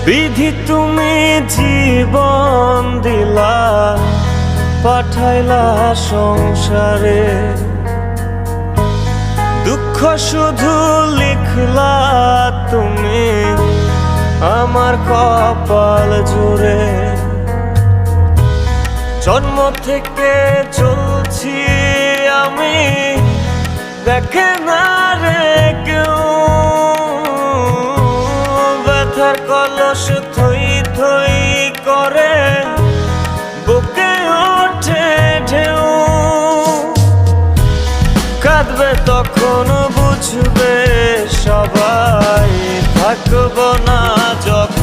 বিধি তুমি জীবন দিলা, পাঠাইলা সংসারে, দুঃখ শুধু লিখলা তুমি আমার কপাল জুড়ে। জন্ম থেকে চলছি আমি, দেখে না রে কেউ, ব্যথার কলস থই থই করে বুকে ওঠে ঢেউ। কাঁদবে তখন বুঝবে সবাই, থাকবো না যখন